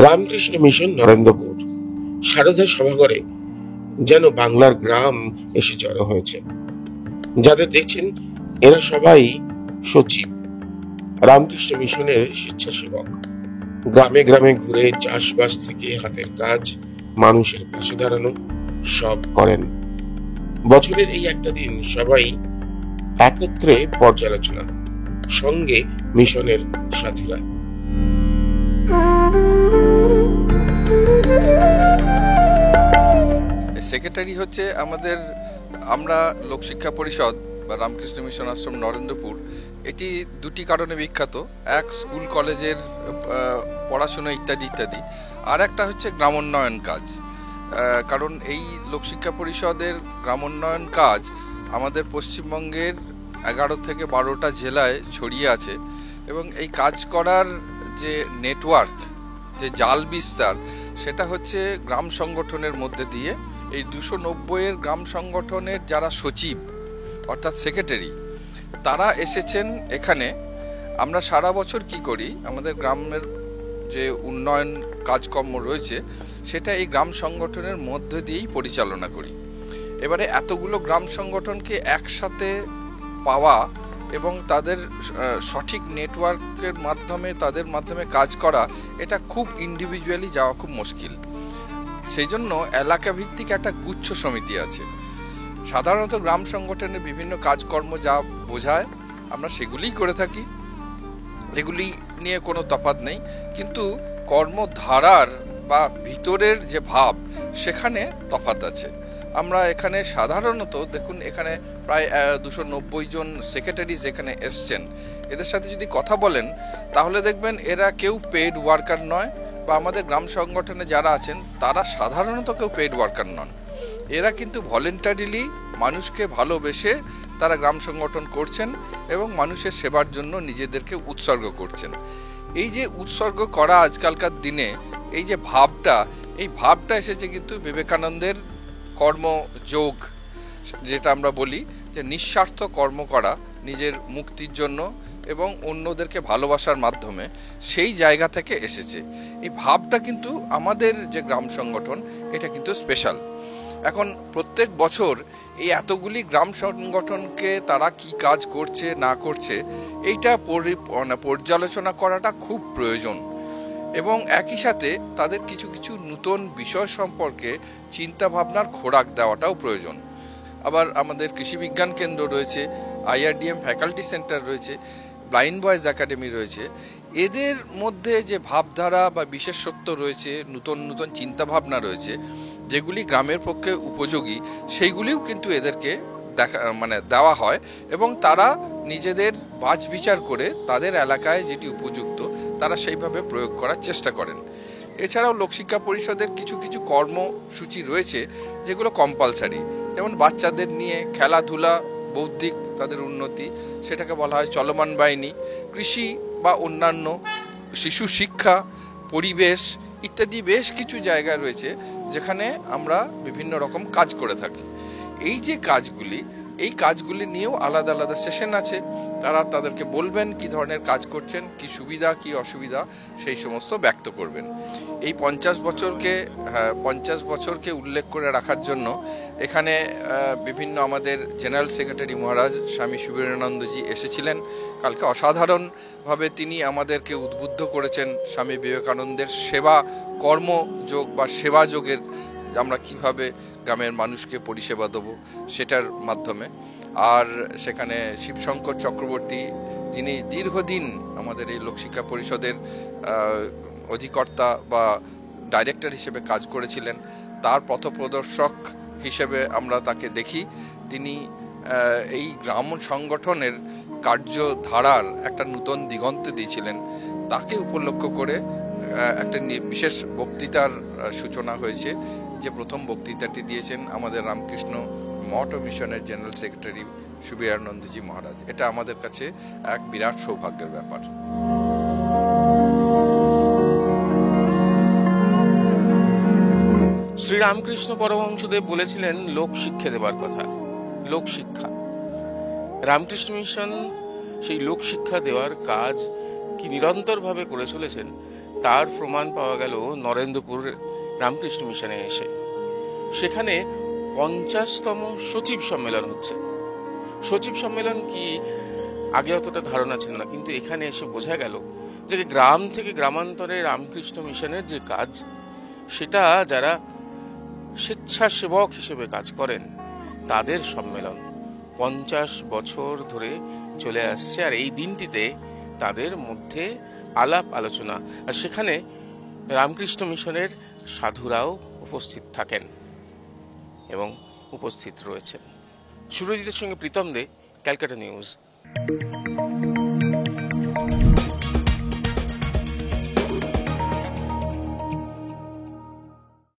Ramakrishna mission Narendrapur Sarada সভাঘরে যেন বাংলার গ্রাম এসে জড়ো হয়েছে। যাদের দেখছেন এরা সবাই সচিব, রামকৃষ্ণ মিশনের স্বেচ্ছাসেবক। গ্রামে গ্রামে ঘুরে চাষবাস থেকে হাতের কাজ, মানুষের পাশে দাঁড়ানো সব করেন। বছরের এই একটা দিন সবাই একত্রে পর্যালোচনা, সঙ্গে মিশনের সাথীরা। সেক্রেটারি হচ্ছে আমরা লোকশিক্ষা পরিষদ বা রামকৃষ্ণ মিশন আশ্রম নরেন্দ্রপুর, এটি দুটি কারণে বিখ্যাত। এক, স্কুল কলেজের পড়াশোনা ইত্যাদি ইত্যাদি, আর একটা হচ্ছে গ্রামোন্নয়ন কাজ। কারণ এই লোকশিক্ষা পরিষদের গ্রামোন্নয়ন কাজ আমাদের পশ্চিমবঙ্গের 11 থেকে 12টা জেলায় ছড়িয়ে আছে, এবং এই কাজ করার যে নেটওয়ার্ক, যে জাল বিস্তার, সেটা হচ্ছে গ্রাম সংগঠনের মধ্যে দিয়ে। এই 290-এর গ্রাম সংগঠনের যারা সচিব অর্থাৎ সেক্রেটারি, তারা এসেছেন এখানে। আমরা সারা বছর কি করি, আমাদের গ্রামের যে উন্নয়ন কাজকর্ম রয়েছে সেটা এই গ্রাম সংগঠনের মধ্যে দিয়েই পরিচালনা করি। এবারে এতগুলো গ্রাম সংগঠনকে একসাথে পাওয়া এবং তাদের সঠিক নেটওয়ার্কের মাধ্যমে তাদের মাধ্যমে কাজ করা, এটা খুব ইন্ডিভিজুয়ালি যাওয়া খুব মুশকিল। সেই জন্য এলাকা ভিত্তিক একটা গুচ্ছ সমিতি আছে। সাধারণত গ্রাম সংগঠনের বিভিন্ন কাজকর্ম যা বোঝায় আমরা সেগুলিই করে থাকি, এগুলি নিয়ে কোনো তফাৎ নেই। কিন্তু কর্মধারার বা ভিতরের যে ভাব, সেখানে তফাৎ আছে। আমরা এখানে সাধারণত দেখুন, এখানে প্রায় 290 জন সেক্রেটারিজ এখানে এসছেন। এদের সাথে যদি কথা বলেন তাহলে দেখবেন এরা কেউ পেইড ওয়ার্কার নয়, বা আমাদের গ্রাম সংগঠনে যারা আছেন তারা সাধারণত কেউ পেইড ওয়ার্কার নন। এরা কিন্তু ভলেন্টারিলি মানুষকে ভালোবেসে তারা গ্রাম সংগঠন করছেন এবং মানুষের সেবার জন্য নিজেদেরকে উৎসর্গ করছেন। এই যে উৎসর্গ করা আজকালকার দিনে এই যে ভাবটা, এই ভাবটা এসেছে কিন্তু বিবেকানন্দের কর্মযোগ, যেটা আমরা বলি যে নিঃস্বার্থ কর্ম করা নিজের মুক্তির জন্য এবং অন্যদেরকে ভালোবাসার মাধ্যমে, সেই জায়গা থেকে এসেছে। এই ভাবটা কিন্তু আমাদের যে গ্রাম সংগঠন, এটা কিন্তু স্পেশাল। এখন প্রত্যেক বছর এই এতগুলি গ্রাম সংগঠনকে তারা কি কাজ করছে না করছে, এইটা পর্যালোচনা করাটা খুব প্রয়োজন, এবং একই সাথে তাদের কিছু কিছু নতুন বিষয় সম্পর্কে চিন্তা ভাবনার খোরাক দেওয়াটাও প্রয়োজন। আবার আমাদের কৃষি বিজ্ঞান কেন্দ্র রয়েছে, IRDM ফ্যাকাল্টি সেন্টার রয়েছে, ব্লাইন্ড বয়েজ একাডেমি রয়েছে। এদের মধ্যে যে ভাবধারা বা বিশেষত্ব রয়েছে, নতুন নতুন চিন্তাভাবনা রয়েছে, যেগুলি গ্রামের পক্ষে উপযোগী, সেইগুলিও কিন্তু এদেরকে দেওয়া হয়, এবং তারা নিজেদের বাছ বিচার করে তাদের এলাকায় যেটি উপযুক্ত তারা সেইভাবে প্রয়োগ করার চেষ্টা করেন। এছাড়াও লোকশিক্ষা পরিষদের কিছু কিছু কর্মসূচি রয়েছে যেগুলো কম্পালসারি, যেমন বাচ্চাদের নিয়ে খেলাধুলা, বৌদ্ধিক তাদের উন্নতি, সেটাকে বলা হয় চলমান বাহিনী। কৃষি বা অন্যান্য, শিশু শিক্ষা, পরিবেশ ইত্যাদি বেশ কিছু জায়গা রয়েছে যেখানে আমরা বিভিন্ন রকম কাজ করে থাকি। এই যে কাজগুলি, এই কাজগুলি নিয়েও আলাদা আলাদা সেশন আছে। তারা তাদেরকে বলবেন কি ধরনের কাজ করছেন, কি সুবিধা কি অসুবিধা, সেই সমস্ত ব্যক্ত করবেন। এই 50 বছরকে উল্লেখ করে রাখার জন্য এখানে বিভিন্ন আমাদের জেনারেল সেক্রেটারি মহারাজ স্বামী সুবীরানন্দজি এসেছিলেন কালকে। অসাধারণভাবে তিনি আমাদেরকে উদ্বুদ্ধ করেছেন স্বামী বিবেকানন্দের সেবা কর্মযোগ বা সেবা যোগের, আমরা কিভাবে গ্রামের মানুষকে পরিষেবা দেবো সেটার মাধ্যমে। আর সেখানে শিবশঙ্কর চক্রবর্তী, যিনি দীর্ঘদিন আমাদের এই লোকশিক্ষা পরিষদের অধিকর্তা বা ডাইরেক্টর হিসেবে কাজ করেছিলেন, তার পথপ্রদর্শক হিসেবে আমরা তাকে দেখি। তিনি এই গ্রাম সংগঠনের কার্যধারার একটা নতুন দিগন্ত দিয়েছিলেন। তাকে উপলক্ষ করে একটা বিশেষ বক্তৃতার সূচনা হয়েছে, যে প্রথম বক্তৃতাটি দিয়েছেন আমাদের রামকৃষ্ণ মঠ ও মিশনের জেনারেল সেক্রেটারি সুবীরানন্দজি মহারাজ। এটা আমাদের কাছে এক বিরাট সৌভাগ্যের ব্যাপার। শ্রীরামকৃষ্ণ পরমহংসদেব বলেছিলেন লোক শিক্ষা দেবার কথা, লোক শিক্ষা। রামকৃষ্ণ মিশন সেই লোক শিক্ষা দেওয়ার কাজ কি নিরন্তরভাবে করে চলেছেন, তার প্রমাণ পাওয়া গেল নরেন্দ্রপুর রামকৃষ্ণ মিশনে এসে। সেখানে 50তম সচিব সম্মেলন হচ্ছে। সচিব সম্মেলন কি আগে অতটা ধারণা ছিল না, কিন্তু এখানে এসে বোঝা গেল যে গ্রাম থেকে গ্রামান্তরে রামকৃষ্ণ মিশনের যে কাজ, সেটা যারা স্বেচ্ছাসেবক হিসেবে কাজ করেন তাদের সম্মেলন 50 বছর ধরে চলে আসছে। আর এই দিনটিতে তাদের মধ্যে আলাপ আলোচনা, আর সেখানে রামকৃষ্ণ মিশনের সাধুরাও উপস্থিত থাকেন এবং উপস্থিত রয়েছেন। সুরজিতের সঙ্গে প্রীতম দে, ক্যালকাটা নিউজ।